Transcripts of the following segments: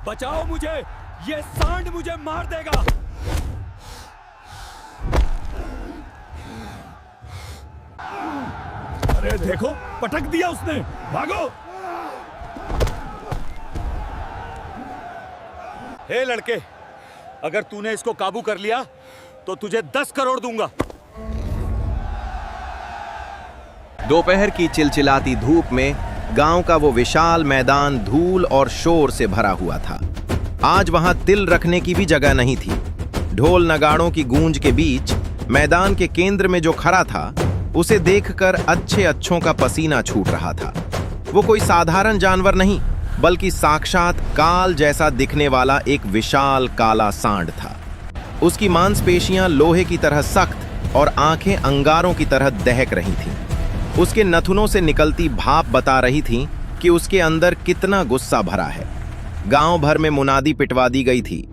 बचाओ मुझे, ये सांड मुझे मार देगा। अरे देखो, पटक दिया उसने, भागो। हे लड़के, अगर तूने इसको काबू कर लिया तो तुझे 10 करोड़ दूंगा। दोपहर की चिलचिलाती धूप में गांव का वो विशाल मैदान धूल और शोर से भरा हुआ था। आज वहां तिल रखने की भी जगह नहीं थी। ढोल नगाड़ों की गूंज के बीच मैदान के केंद्र में जो खड़ा था, उसे देखकर अच्छे अच्छों का पसीना छूट रहा था। वो कोई साधारण जानवर नहीं, बल्कि साक्षात काल जैसा दिखने वाला एक विशाल काला सांड था। उसकी मांसपेशियां लोहे की तरह सख्त और आंखें अंगारों की तरह दहक रही थीं। उसके नथुनों से निकलती भाप बता रही थी कि उसके अंदर कितना गुस्सा भरा है। गांव भर में मुनादी पिटवा दी गई थी,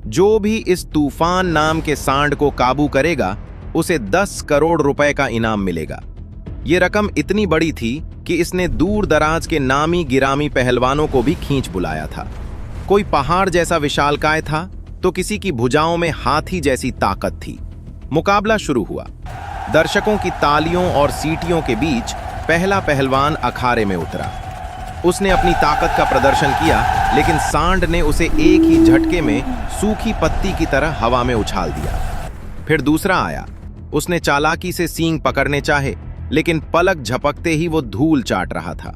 जो भी इस तूफान नाम के सांड को काबू करेगा उसे 10 करोड़ रुपए का इनाम मिलेगा। ये रकम इतनी बड़ी थी कि इसने दूर दराज के नामी गिरामी पहलवानों को भी खींच बुलाया था। कोई पहाड़ जैसा विशालकाय था तो किसी की भुजाओं में हाथी जैसी ताकत थी। मुकाबला शुरू हुआ। दर्शकों की तालियों और सीटियों के बीच पहला पहलवान अखाड़े में उतरा। उसने अपनी ताकत का प्रदर्शन किया, लेकिन सांड ने उसे एक ही झटके में सूखी पत्ती की तरह हवा में उछाल दिया। फिर दूसरा आया। उसने चालाकी से सींग पकड़ने चाहे, लेकिन पलक झपकते ही वो धूल चाट रहा था।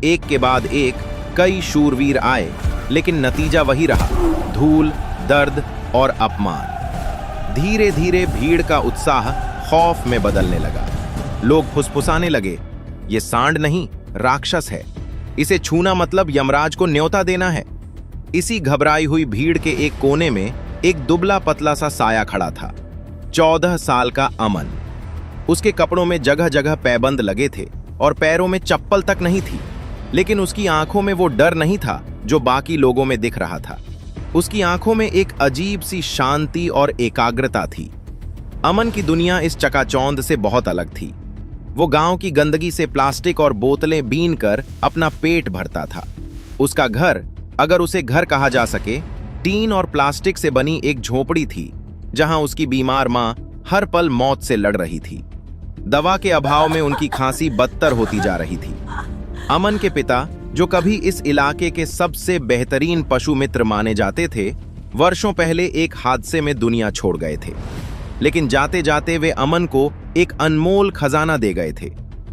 एक के बाद एक कई शूरवीर आए, लेकिन नतीजा वही रहा, धूल, दर्द और अपमान। धीरे धीरे भीड़ का उत्साह खौफ में बदलने लगा। लोग फुसफुसाने लगे, ये सांड नहीं, राक्षस है। इसे छूना मतलब यमराज को न्योता देना है। इसी घबराई हुई भीड़ के एक कोने में एक दुबला पतला सा साया खड़ा था। 14 साल का अमन। उसके कपड़ों में जगह जगह पैबंद लगे थे और पैरों में चप्पल तक नहीं थी, लेकिन उसकी आंखों में वो डर नहीं था जो बाकी लोगों में दिख रहा था। उसकी आंखों में एक अजीब सी शांति और एकाग्रता थी। अमन की दुनिया इस चकाचौंध से बहुत अलग थी। वो गांव की गंदगी से प्लास्टिक और बोतलें बीन कर अपना पेट भरता था। उसका घर, अगर उसे घर कहा जा सके, टीन और प्लास्टिक से बनी एक झोपड़ी थी, जहां उसकी बीमार मां हर पल मौत से लड़ रही थी। दवा के अभाव में उनकी खांसी बदतर होती जा रही थी। अमन के पिता, जो कभी इस इलाके के सबसे बेहतरीन पशु मित्र माने जाते थे, वर्षों पहले एक हादसे में दुनिया छोड़ गए थे। लेकिन जाते जाते वे अमन को एक अनमोल खजाना दे गए थे,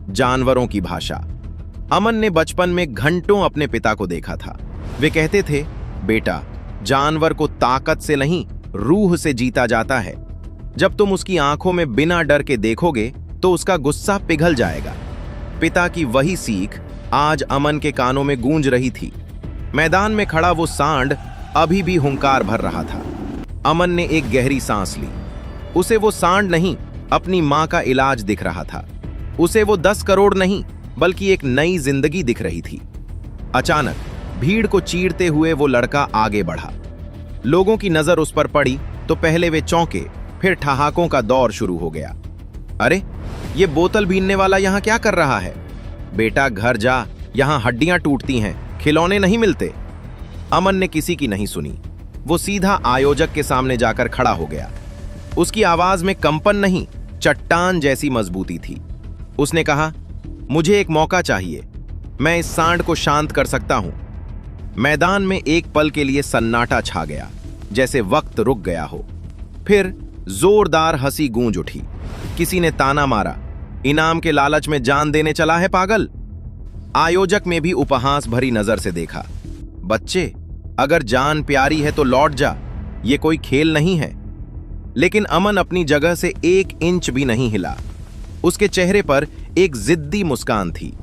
जानवरों की भाषा। अमन ने बचपन में घंटों अपने पिता को देखा था। वे कहते थे, बेटा, जानवर को ताकत से नहीं, रूह से जीता जाता है। जब तुम उसकी आंखों में बिना डर के देखोगे तो उसका गुस्सा पिघल जाएगा। पिता की वही सीख आज अमन के कानों में गूंज रही थी। मैदान में खड़ा वो सांड अभी भी हुंकार भर रहा था। अमन ने एक गहरी सांस ली। उसे वो सांड नहीं, अपनी मां का इलाज दिख रहा था। उसे वो 10 करोड़ नहीं, बल्कि एक नई जिंदगी दिख रही थी। अचानक भीड़ को चीरते हुए वो लड़का आगे बढ़ा। लोगों की नजर उस पर पड़ी तो पहले वे चौंके, फिर ठहाकों का दौर शुरू हो गया। अरे, ये बोतल बीनने वाला यहां क्या कर रहा है? बेटा, घर जा, यहां हड्डियां टूटती हैं, खिलौने नहीं मिलते। अमन ने किसी की नहीं सुनी। वो सीधा आयोजक के सामने जाकर खड़ा हो गया। उसकी आवाज में कंपन नहीं, चट्टान जैसी मजबूती थी। उसने कहा, मुझे एक मौका चाहिए, मैं इस सांड को शांत कर सकता हूं। मैदान में एक पल के लिए सन्नाटा छा गया, जैसे वक्त रुक गया हो। फिर जोरदार हंसी गूंज उठी। किसी ने ताना मारा, इनाम के लालच में जान देने चला है पागल। आयोजक में भी उपहास भरी नजर से देखा। बच्चे, अगर जान प्यारी है तो लौट जा, ये कोई खेल नहीं है। लेकिन अमन अपनी जगह से 1 इंच भी नहीं हिला। उसके चेहरे पर एक जिद्दी मुस्कान थी।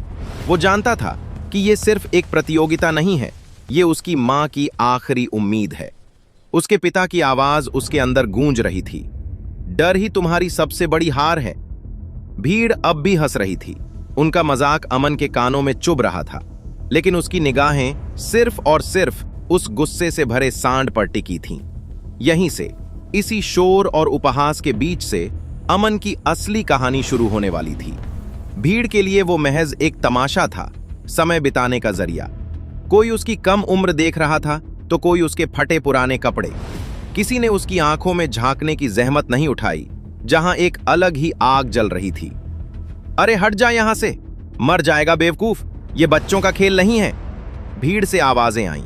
वो जानता था कि ये सिर्फ एक प्रतियोगिता नहीं है, ये उसकी मां की आखिरी उम्मीद है। उसके पिता की आवाज उसके अंदर गूंज रही थी, डर ही तुम्हारी सबसे बड़ी हार है। भीड़ अब भी हंस रही थी। उनका मजाक अमन के कानों में चुभ रहा था, लेकिन उसकी निगाहें सिर्फ और सिर्फ उस गुस्से से भरे सांड पर टिकी थीं। यहीं से, इसी शोर और उपहास के बीच से अमन की असली कहानी शुरू होने वाली थी। भीड़ के लिए वो महज एक तमाशा था, समय बिताने का जरिया। कोई उसकी कम उम्र देख रहा था, तो कोई उसके फटे पुराने कपड़े। किसी ने उसकी आंखों में झांकने की जहमत नहीं उठाई, जहां एक अलग ही आग जल रही थी। अरे हट जा यहां से, मर जाएगा बेवकूफ, ये बच्चों का खेल नहीं है। भीड़ से आवाजें आईं।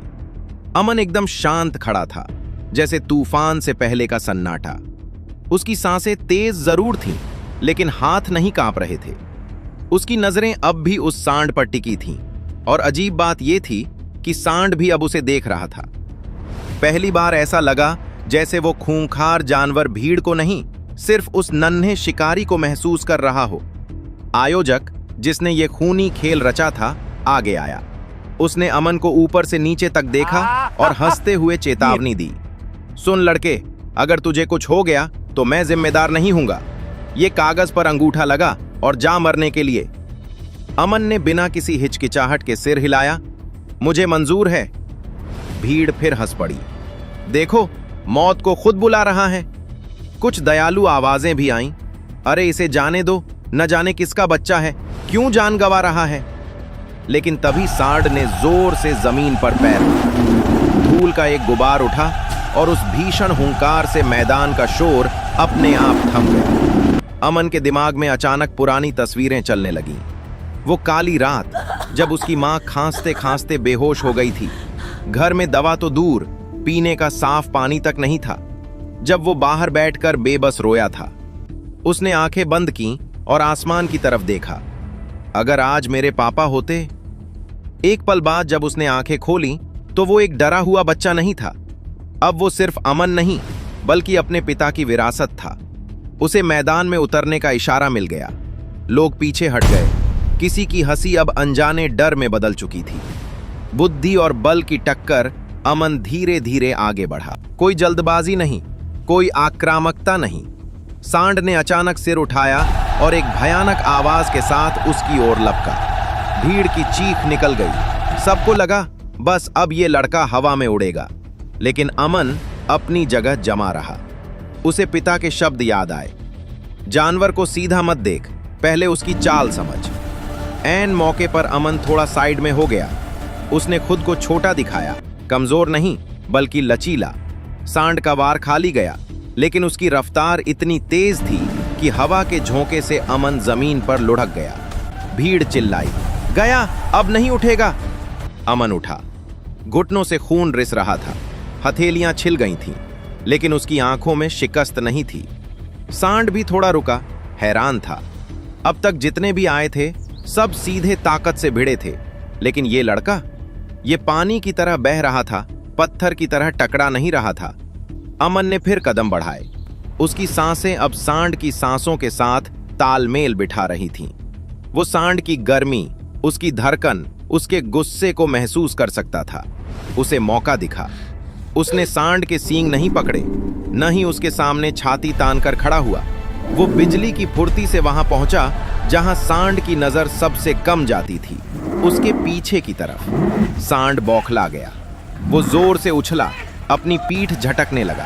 अमन एकदम शांत खड़ा था, जैसे तूफान से पहले का सन्नाटा। उसकी सांसें तेज जरूर थीं, लेकिन हाथ नहीं कांप रहे थे। उसकी नजरें अब भी उस सांड पर टिकी थीं, और अजीब बात यह थी कि सांड भी अब उसे देख रहा था। पहली बार ऐसा लगा जैसे वो खूंखार जानवर भीड़ को नहीं, सिर्फ उस नन्हे शिकारी को महसूस कर रहा हो। आयोजक, जिसने ये खूनी खेल रचा था, आगे आया। उसने अमन को ऊपर से नीचे तक देखा और हंसते हुए चेतावनी दी। सुन लड़के, अगर तुझे कुछ हो गया तो मैं जिम्मेदार नहीं हूंगा। ये कागज पर अंगूठा लगा और जा मरने के लिए। अमन ने बिना किसी हिचकिचाहट के सिर हिलाया। मुझे मंजूर है। भीड़ फिर हंस पड़ी। देखो, मौत को खुद बुला रहा है। कुछ दयालु आवाजें भी आईं। अरे इसे जाने दो, न जाने किसका बच्चा है, क्यों जान गंवा रहा है। लेकिन तभी सांड ने जोर से जमीन पर पैर रखा। धूल का एक गुबार उठा और उस भीषण हुंकार से मैदान का शोर अपने आप थम गया। अमन के दिमाग में अचानक पुरानी तस्वीरें चलने लगीं। वो काली रात, जब उसकी मां खांसते खांसते बेहोश हो गई थी। घर में दवा तो दूर, पीने का साफ पानी तक नहीं था। जब वो बाहर बैठकर बेबस रोया था। उसने आंखें बंद की और आसमान की तरफ देखा। अगर आज मेरे पापा होते। एक पल बाद जब उसने आंखें खोली तो वो एक डरा हुआ बच्चा नहीं था। अब वो सिर्फ अमन नहीं, बल्कि अपने पिता की विरासत था। उसे मैदान में उतरने का इशारा मिल गया। लोग पीछे हट गए। किसी की हंसी अब अनजाने डर में बदल चुकी थी। बुद्धि और बल की टक्कर। अमन धीरे धीरे आगे बढ़ा। कोई जल्दबाजी नहीं, कोई आक्रामकता नहीं। सांड ने अचानक सिर उठाया और एक भयानक आवाज के साथ उसकी ओर लपका। भीड़ की चीख निकल गई। सबको लगा बस अब ये लड़का हवा में उड़ेगा। लेकिन अमन अपनी जगह जमा रहा। उसे पिता के शब्द याद आए, जानवर को सीधा मत देख, पहले उसकी चाल समझ। ऐन मौके पर अमन थोड़ा साइड में हो गया। उसने खुद को छोटा दिखाया, कमजोर नहीं बल्कि लचीला। सांड का वार खाली गया, लेकिन उसकी रफ्तार इतनी तेज थी कि हवा के झोंके से अमन जमीन पर लुढ़क गया। भीड़ चिल्लाई, गया, अब नहीं उठेगा। अमन उठा। घुटनों से खून रिस रहा था, हथेलियां छिल गई थीं, लेकिन उसकी आंखों में शिकस्त नहीं थी। सांड भी थोड़ा रुका, हैरान था। अब तक जितने भी आए थे सब सीधे ताकत से भिड़े थे, लेकिन ये लड़का, ये पानी की तरह बह रहा था, पत्थर की तरह टकरा नहीं रहा था। अमन ने फिर कदम बढ़ाए। उसकी सांसें अब सांड की सांसों के साथ तालमेल बिठा रही थीं। वो सांड की गर्मी, उसकी धड़कन, उसके गुस्से को महसूस कर सकता था। उसे मौका दिखा। उसने सांड के सींग नहीं पकड़े, न ही उसके सामने छाती तानकर खड़ा हुआ। वो बिजली की फुर्ती से वहां पहुंचा जहां सांड की नजर सबसे कम जाती थी, उसके पीछे की तरफ। सांड बौखला गया। वो जोर से उछला, अपनी पीठ झटकने लगा।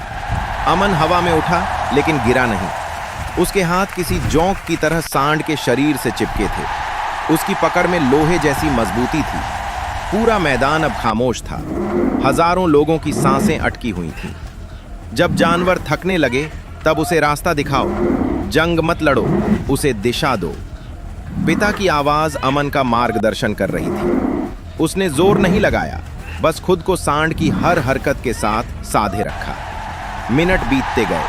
अमन हवा में उठा, लेकिन गिरा नहीं। उसके हाथ किसी जोंक की तरह सांड के शरीर से चिपके थे। उसकी पकड़ में लोहे जैसी मजबूती थी। पूरा मैदान अब खामोश था। हजारों लोगों की सांसें अटकी हुई थीं। जब जानवर थकने लगे तब उसे रास्ता दिखाओ, जंग मत लड़ो, उसे दिशा दो। पिता की आवाज अमन का मार्गदर्शन कर रही थी। उसने जोर नहीं लगाया, बस खुद को सांड की हर हरकत के साथ साधे रखा। मिनट बीतते गए।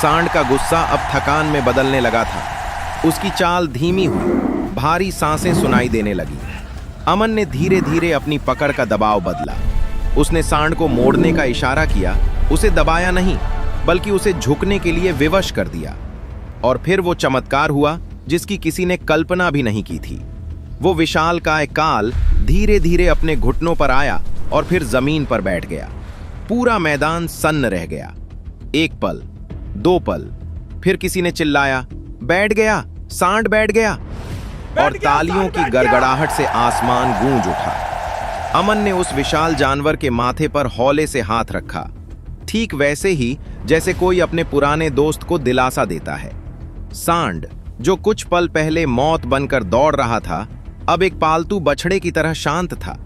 सांड का गुस्सा अब थकान में बदलने लगा था। उसकी चाल धीमी हुई, भारी सांसें सुनाई देने लगी। अमन ने धीरे धीरे अपनी पकड़ का दबाव बदला। उसने सांड को मोड़ने का इशारा किया, उसे दबाया नहीं, बल्कि उसे झुकने के लिए विवश कर दिया। और फिर वो चमत्कार हुआ जिसकी किसी ने कल्पना भी नहीं की थी। वो विशालकाय काल धीरे धीरे अपने घुटनों पर आया और फिर जमीन पर बैठ गया। पूरा मैदान सन्न रह गया। एक पल, दो पल, फिर किसी ने चिल्लाया, बैठ गया, सांड बैठ गया। और तालियों की गड़गड़ाहट से आसमान गूंज उठा। अमन ने उस विशाल जानवर के माथे पर हौले से हाथ रखा, ठीक वैसे ही जैसे कोई अपने पुराने दोस्त को दिलासा देता है। सांड, जो कुछ पल पहले मौत बनकर दौड़ रहा था, अब एक पालतू बछड़े की तरह शांत था।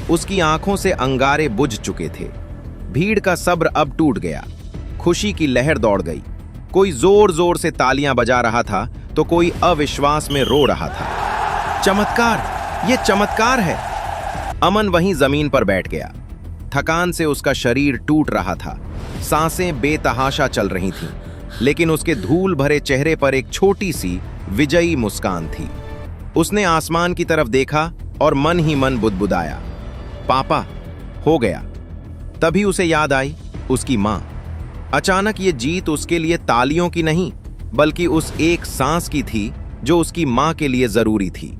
उसकी आंखों से अंगारे बुझ चुके थे। भीड़ का सब्र अब टूट गया। खुशी की लहर दौड़ गई। कोई जोर जोर से तालियां बजा रहा था तो कोई अविश्वास में रो रहा था। चमत्कार, ये चमत्कार है। अमन वहीं जमीन पर बैठ गया। थकान से उसका शरीर टूट रहा था। सांसें बेतहाशा चल रही थीं, लेकिन उसके धूल भरे चेहरे पर एक छोटी सी विजयी मुस्कान थी। उसने आसमान की तरफ देखा और मन ही मन बुदबुदाया, पापा, हो गया। तभी उसे याद आई उसकी मां। अचानक ये जीत उसके लिए तालियों की नहीं, बल्कि उस एक सांस की थी जो उसकी मां के लिए जरूरी थी।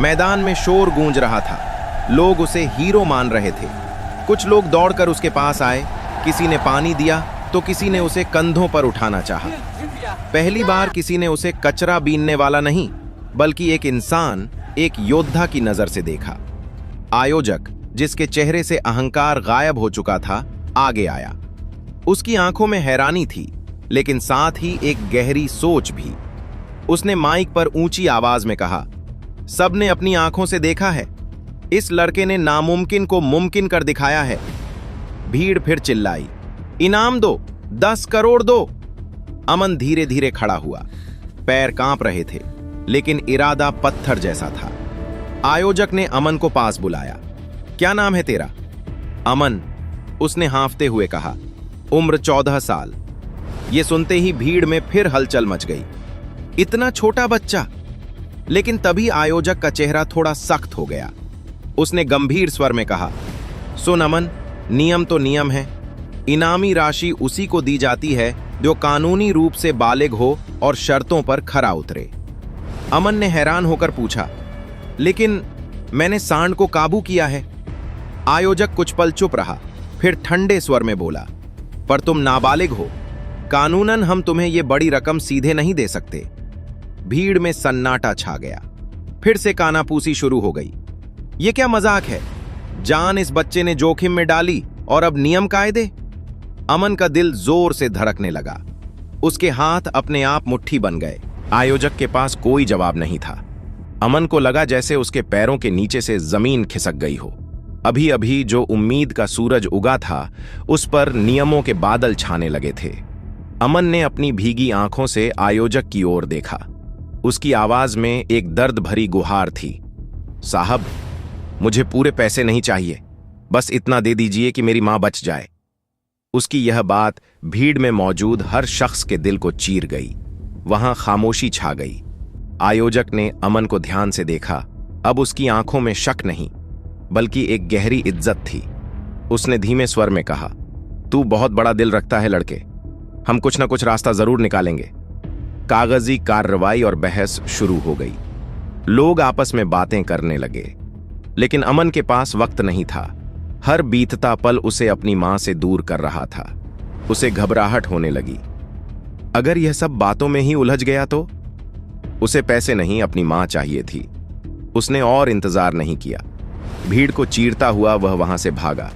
मैदान में शोर गूंज रहा था। लोग उसे हीरो मान रहे थे। कुछ लोग दौड़कर उसके पास आए। किसी ने पानी दिया तो किसी ने उसे कंधों पर उठाना चाहा। पहली बार किसी ने उसे कचरा बीनने वाला नहीं, बल्कि एक इंसान, एक योद्धा की नजर से देखा। आयोजक, जिसके चेहरे से अहंकार गायब हो चुका था, आगे आया। उसकी आंखों में हैरानी थी, लेकिन साथ ही एक गहरी सोच भी। उसने माइक पर ऊंची आवाज में कहा, सबने अपनी आंखों से देखा है, इस लड़के ने नामुमकिन को मुमकिन कर दिखाया है। भीड़ फिर चिल्लाई, इनाम दो, 10 करोड़ दो। अमन धीरे धीरे खड़ा हुआ। पैर कांप रहे थे, लेकिन इरादा पत्थर जैसा था। आयोजक ने अमन को पास बुलाया। क्या नाम है तेरा? अमन, उसने हांफते हुए कहा। उम्र 14 साल। यह सुनते ही भीड़ में फिर हलचल मच गई। इतना छोटा बच्चा! लेकिन तभी आयोजक का चेहरा थोड़ा सख्त हो गया। उसने गंभीर स्वर में कहा, सुन अमन, नियम तो नियम है। इनामी राशि उसी को दी जाती है जो कानूनी रूप से बालिग हो और शर्तों पर खरा उतरे। अमन ने हैरान होकर पूछा, लेकिन मैंने सांड को काबू किया है। आयोजक कुछ पल चुप रहा, फिर ठंडे स्वर में बोला, पर तुम नाबालिग हो। कानूनन हम तुम्हें यह बड़ी रकम सीधे नहीं दे सकते। भीड़ में सन्नाटा छा गया। फिर से कानापूसी शुरू हो गई। यह क्या मजाक है? जान इस बच्चे ने जोखिम में डाली और अब नियम कायदे? अमन का दिल जोर से धड़कने लगा। उसके हाथ अपने आप मुट्ठी बन गए। आयोजक के पास कोई जवाब नहीं था। अमन को लगा जैसे उसके पैरों के नीचे से जमीन खिसक गई हो। अभी अभी जो उम्मीद का सूरज उगा था, उस पर नियमों के बादल छाने लगे थे। अमन ने अपनी भीगी आंखों से आयोजक की ओर देखा। उसकी आवाज में एक दर्द भरी गुहार थी, साहब, मुझे पूरे पैसे नहीं चाहिए, बस इतना दे दीजिए कि मेरी मां बच जाए। उसकी यह बात भीड़ में मौजूद हर शख्स के दिल को चीर गई। वहां खामोशी छा गई। आयोजक ने अमन को ध्यान से देखा। अब उसकी आंखों में शक नहीं, बल्कि एक गहरी इज्जत थी। उसने धीमे स्वर में कहा, तू बहुत बड़ा दिल रखता है लड़के, हम कुछ ना कुछ रास्ता जरूर निकालेंगे। कागजी कार्रवाई और बहस शुरू हो गई। लोग आपस में बातें करने लगे, लेकिन अमन के पास वक्त नहीं था। हर बीतता पल उसे अपनी मां से दूर कर रहा था। उसे घबराहट होने लगी। अगर यह सब बातों में ही उलझ गया तो? उसे पैसे नहीं, अपनी मां चाहिए थी। उसने और इंतजार नहीं किया। भीड़ को चीरता हुआ वह वहां से भागा।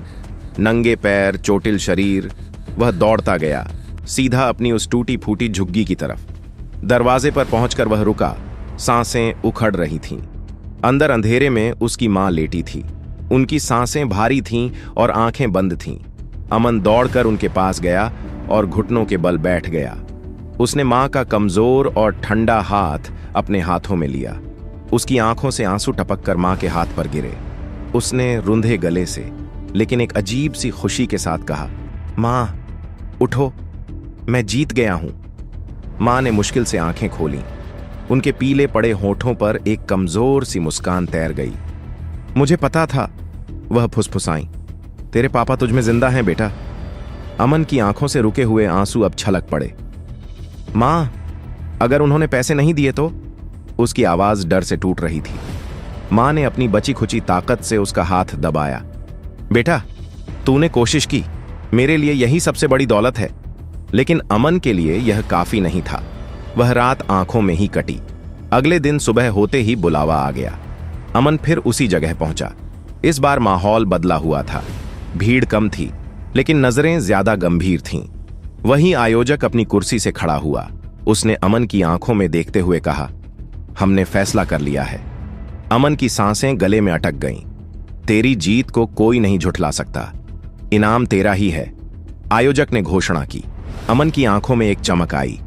नंगे पैर, चोटिल शरीर, वह दौड़ता गया, सीधा अपनी उस टूटी फूटी झुग्गी की तरफ। दरवाजे पर पहुंचकर वह रुका। सांसें उखड़ रही थीं। अंदर अंधेरे में उसकी मां लेटी थी। उनकी सांसें भारी थीं और आंखें बंद थीं। अमन दौड़कर उनके पास गया और घुटनों के बल बैठ गया। उसने मां का कमजोर और ठंडा हाथ अपने हाथों में लिया। उसकी आंखों से आंसू टपककर मां के हाथ पर गिरे। उसने रुंधे गले से, लेकिन एक अजीब सी खुशी के साथ कहा, मां, उठो, मैं जीत गया हूं। मां ने मुश्किल से आंखें खोलीं। उनके पीले पड़े होठों पर एक कमजोर सी मुस्कान तैर गई। मुझे पता था, वह फुसफुसाई, तेरे पापा तुझमें जिंदा हैं बेटा। अमन की आंखों से रुके हुए आंसू अब छलक पड़े। मां, अगर उन्होंने पैसे नहीं दिए तो? उसकी आवाज डर से टूट रही थी। मां ने अपनी बची खुची ताकत से उसका हाथ दबाया। बेटा, तूने कोशिश की, मेरे लिए यही सबसे बड़ी दौलत है। लेकिन अमन के लिए यह काफी नहीं था। वह रात आंखों में ही कटी। अगले दिन सुबह होते ही बुलावा आ गया। अमन फिर उसी जगह पहुंचा। इस बार माहौल बदला हुआ था। भीड़ कम थी, लेकिन नजरें ज्यादा गंभीर थीं। वहीं आयोजक अपनी कुर्सी से खड़ा हुआ। उसने अमन की आंखों में देखते हुए कहा, हमने फैसला कर लिया है। अमन की सांसें गले में अटक गईं। तेरी जीत को कोई नहीं झुठला सकता। इनाम तेरा ही है, आयोजक ने घोषणा की। अमन की आंखों में एक चमक आई,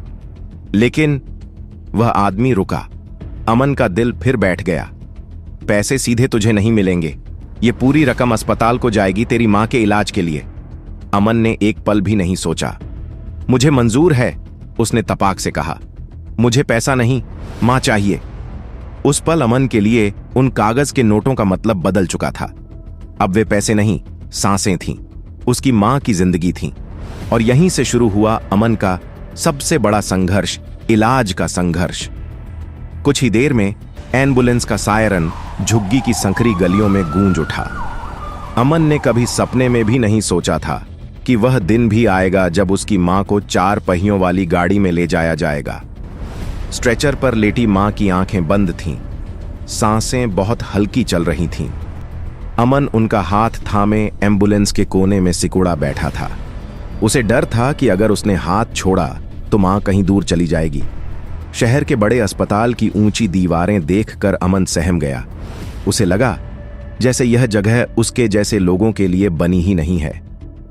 लेकिन वह आदमी रुका। अमन का दिल फिर बैठ गया। पैसे सीधे तुझे नहीं मिलेंगे, ये पूरी रकम अस्पताल को जाएगी तेरी मां के इलाज के लिए। अमन ने एक पल भी नहीं सोचा। मुझे मंजूर है, उसने तपाक से कहा। मुझे पैसा नहीं, मां चाहिए। उस पल अमन के लिए उन कागज के नोटों का मतलब बदल चुका था। अब वे पैसे नहीं, सांसें थीं, उसकी मां की जिंदगी थी। और यहीं से शुरू हुआ अमन का सबसे बड़ा संघर्ष, इलाज का संघर्ष। कुछ ही देर में एम्बुलेंस का सायरन झुग्गी की संकरी गलियों में गूंज उठा। अमन ने कभी सपने में भी नहीं सोचा था कि वह दिन भी आएगा जब उसकी मां को 4 पहियों वाली गाड़ी में ले जाया जाएगा। स्ट्रेचर पर लेटी मां की आंखें बंद थीं, सांसें बहुत हल्की चल रही थीं। अमन उनका हाथ थामे एम्बुलेंस के कोने में सिकुड़ा बैठा था। उसे डर था कि अगर उसने हाथ छोड़ा तो मां कहीं दूर चली जाएगी। शहर के बड़े अस्पताल की ऊंची दीवारें देखकर अमन सहम गया। उसे लगा जैसे यह जगह उसके जैसे लोगों के लिए बनी ही नहीं है।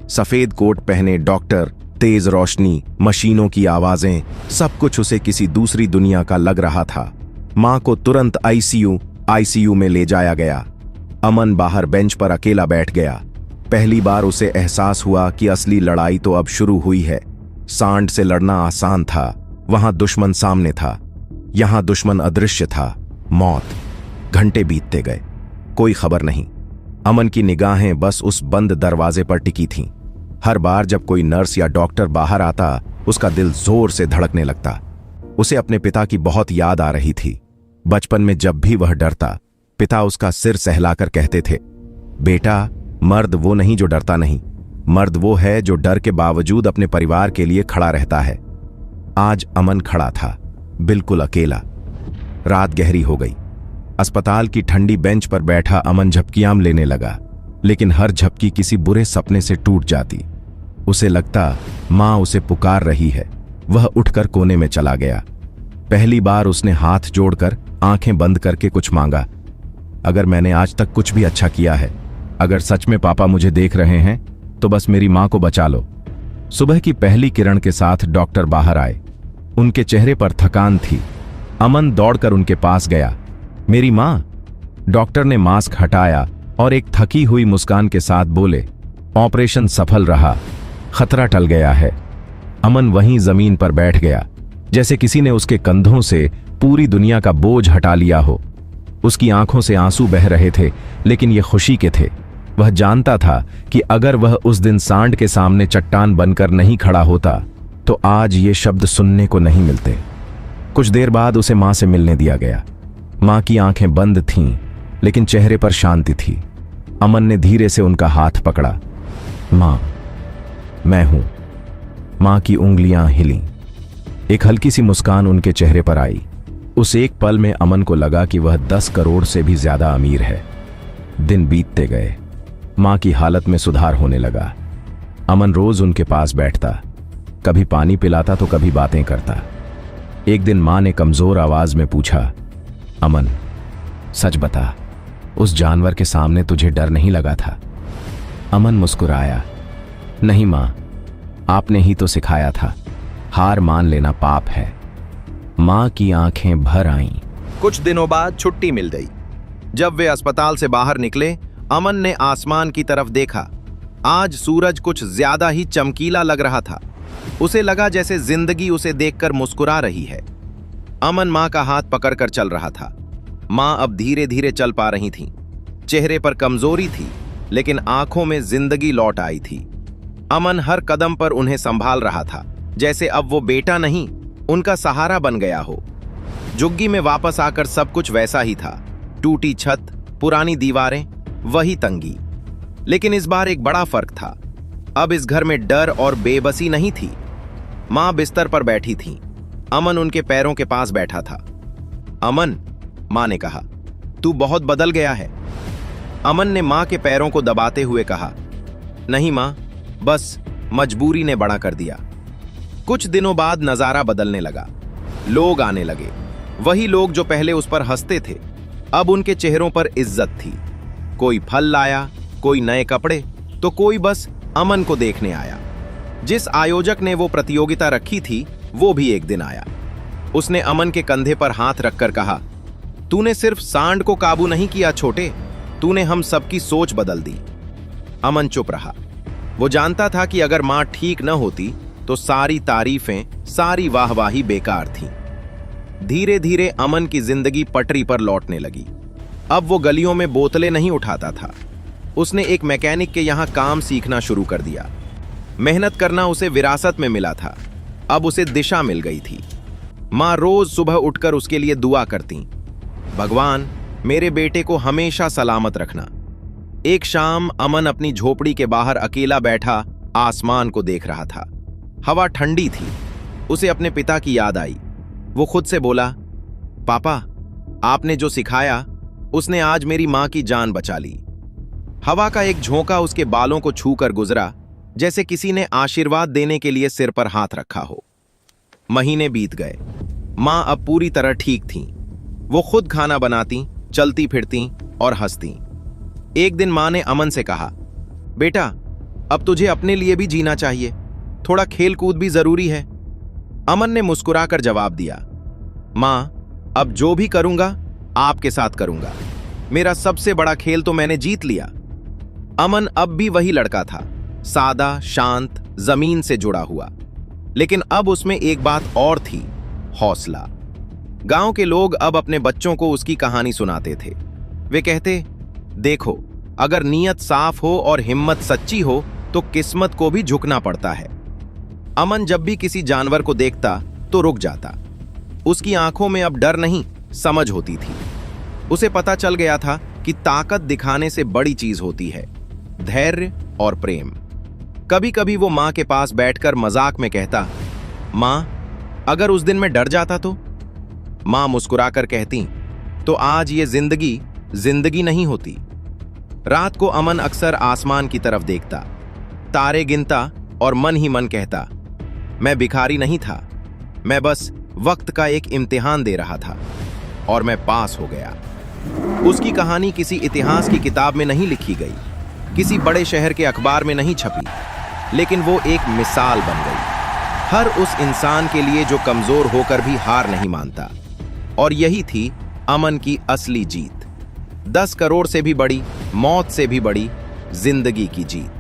सफेद कोट पहने डॉक्टर, तेज रोशनी, मशीनों की आवाजें, सब कुछ उसे किसी दूसरी दुनिया का लग रहा था। मां को तुरंत आईसीयू में ले जाया गया। अमन बाहर बेंच पर अकेला बैठ गया। पहली बार उसे एहसास हुआ कि असली लड़ाई तो अब शुरू हुई है। सांड से लड़ना आसान था, वहां दुश्मन सामने था। यहां दुश्मन अदृश्य था, मौत। घंटे बीतते गए, कोई खबर नहीं। अमन की निगाहें बस उस बंद दरवाजे पर टिकी थीं। हर बार जब कोई नर्स या डॉक्टर बाहर आता, उसका दिल जोर से धड़कने लगता। उसे अपने पिता की बहुत याद आ रही थी। बचपन में जब भी वह डरता, पिता उसका सिर सहलाकर कहते थे, बेटा, मर्द वो नहीं जो डरता नहीं, मर्द वो है जो डर के बावजूद अपने परिवार के लिए खड़ा रहता है। आज अमन खड़ा था, बिल्कुल अकेला। रात गहरी हो गई। अस्पताल की ठंडी बेंच पर बैठा अमन झपकियां लेने लगा, लेकिन हर झपकी किसी बुरे सपने से टूट जाती। उसे लगता मां उसे पुकार रही है। वह उठकर कोने में चला गया। पहली बार उसने हाथ जोड़कर आंखें बंद करके कुछ मांगा, अगर मैंने आज तक कुछ भी अच्छा किया है, अगर सच में पापा मुझे देख रहे हैं, तो बस मेरी मां को बचा लो। सुबह की पहली किरण के साथ डॉक्टर बाहर आए। उनके चेहरे पर थकान थी। अमन दौड़कर उनके पास गया। मेरी मां? डॉक्टर ने मास्क हटाया और एक थकी हुई मुस्कान के साथ बोले, ऑपरेशन सफल रहा, खतरा टल गया है। अमन वहीं जमीन पर बैठ गया, जैसे किसी ने उसके कंधों से पूरी दुनिया का बोझ हटा लिया हो। उसकी आंखों से आंसू बह रहे थे, लेकिन ये खुशी के थे। वह जानता था कि अगर वह उस दिन सांड के सामने चट्टान बनकर नहीं खड़ा होता, तो आज ये शब्द सुनने को नहीं मिलते। कुछ देर बाद उसे मां से मिलने दिया गया। मां की आंखें बंद थीं, लेकिन चेहरे पर शांति थी। अमन ने धीरे से उनका हाथ पकड़ा। मां, मैं हूं। मां की उंगलियां हिलीं। एक हल्की सी मुस्कान उनके चेहरे पर आई। उस एक पल में अमन को लगा कि वह 10 करोड़ से भी ज्यादा अमीर है। दिन बीतते गए। मां की हालत में सुधार होने लगा। अमन रोज उनके पास बैठता, कभी पानी पिलाता तो कभी बातें करता। एक दिन मां ने कमजोर आवाज में पूछा, अमन, सच बता, उस जानवर के सामने तुझे डर नहीं लगा था? अमन मुस्कुराया, नहीं मां, आपने ही तो सिखाया था, हार मान लेना पाप है। मां की आंखें भर आईं। कुछ दिनों बाद छुट्टी मिल गई। जब वे अस्पताल से बाहर निकले, अमन ने आसमान की तरफ देखा। आज सूरज कुछ ज्यादा ही चमकीला लग रहा था। उसे लगा जैसे जिंदगी उसे देखकर मुस्कुरा रही है। अमन मां का हाथ पकड़कर चल रहा था। मां अब धीरे धीरे चल पा रही थीं। चेहरे पर कमजोरी थी, लेकिन आंखों में जिंदगी लौट आई थी। अमन हर कदम पर उन्हें संभाल रहा था, जैसे अब वो बेटा नहीं, उनका सहारा बन गया हो। झुग्गी में वापस आकर सब कुछ वैसा ही था। टूटी छत, पुरानी दीवारें, वही तंगी। लेकिन इस बार एक बड़ा फर्क था। अब इस घर में डर और बेबसी नहीं थी। मां बिस्तर पर बैठी थी। अमन उनके पैरों के पास बैठा था। अमन, मां ने कहा, तू बहुत बदल गया है। अमन ने मां के पैरों को दबाते हुए कहा, नहीं मां, बस मजबूरी ने बड़ा कर दिया। कुछ दिनों बाद नजारा बदलने लगा। लोग आने लगे। वही लोग जो पहले उस पर हंसते थे, अब उनके चेहरों पर इज्जत थी। कोई फल लाया, कोई नए कपड़े, तो कोई बस अमन को देखने आया। जिस आयोजक ने वो प्रतियोगिता रखी थी वो भी एक दिन आया। उसने अमन के कंधे पर हाथ रखकर कहा, तूने सिर्फ सांड को काबू नहीं किया छोटे, तूने हम सबकी सोच बदल दी। अमन चुप रहा। वो जानता था कि अगर मां ठीक न होती तो सारी तारीफें, सारी वाहवाही बेकार थीं। धीरे धीरे अमन की जिंदगी पटरी पर लौटने लगी। अब वो गलियों में बोतलें नहीं उठाता था। उसने एक मैकेनिक के यहां काम सीखना शुरू कर दिया। मेहनत करना उसे विरासत में मिला था। अब उसे दिशा मिल गई थी। मां रोज सुबह उठकर उसके लिए दुआ करती, भगवान मेरे बेटे को हमेशा सलामत रखना। एक शाम अमन अपनी झोपड़ी के बाहर अकेला बैठा आसमान को देख रहा था। हवा ठंडी थी। उसे अपने पिता की याद आई। वो खुद से बोला, पापा आपने जो सिखाया उसने आज मेरी मां की जान बचा ली। हवा का एक झोंका उसके बालों को छूकर गुजरा, जैसे किसी ने आशीर्वाद देने के लिए सिर पर हाथ रखा हो। महीने बीत गए। मां अब पूरी तरह ठीक थीं। वो खुद खाना बनाती, चलती फिरती और हंसती। एक दिन मां ने अमन से कहा, बेटा अब तुझे अपने लिए भी जीना चाहिए, थोड़ा खेल कूद भी जरूरी है। अमन ने मुस्कुराकर जवाब दिया, मां अब जो भी करूंगा आपके साथ करूंगा। मेरा सबसे बड़ा खेल तो मैंने जीत लिया। अमन अब भी वही लड़का था, सादा, शांत, जमीन से जुड़ा हुआ। लेकिन अब उसमें एक बात और थी, हौसला। गांव के लोग अब अपने बच्चों को उसकी कहानी सुनाते थे। वे कहते, देखो अगर नीयत साफ हो और हिम्मत सच्ची हो तो किस्मत को भी झुकना पड़ता है। अमन जब भी किसी जानवर को देखता तो रुक जाता। उसकी आंखों में अब डर नहीं, समझ होती थी। उसे पता चल गया था कि ताकत दिखाने से बड़ी चीज होती है धैर्य और प्रेम। कभी कभी वो मां के पास बैठकर मजाक में कहता, मां अगर उस दिन मैं डर जाता तो? मां मुस्कुराकर कहती, तो आज ये जिंदगी जिंदगी नहीं होती। रात को अमन अक्सर आसमान की तरफ देखता, तारे गिनता और मन ही मन कहता, मैं भिखारी नहीं था, मैं बस वक्त का एक इम्तिहान दे रहा था और मैं पास हो गया। उसकी कहानी किसी इतिहास की किताब में नहीं लिखी गई, किसी बड़े शहर के अखबार में नहीं छपी, लेकिन वो एक मिसाल बन गई हर उस इंसान के लिए जो कमजोर होकर भी हार नहीं मानता। और यही थी अमन की असली जीत। 10 करोड़ से भी बड़ी, मौत से भी बड़ी, जिंदगी की जीत।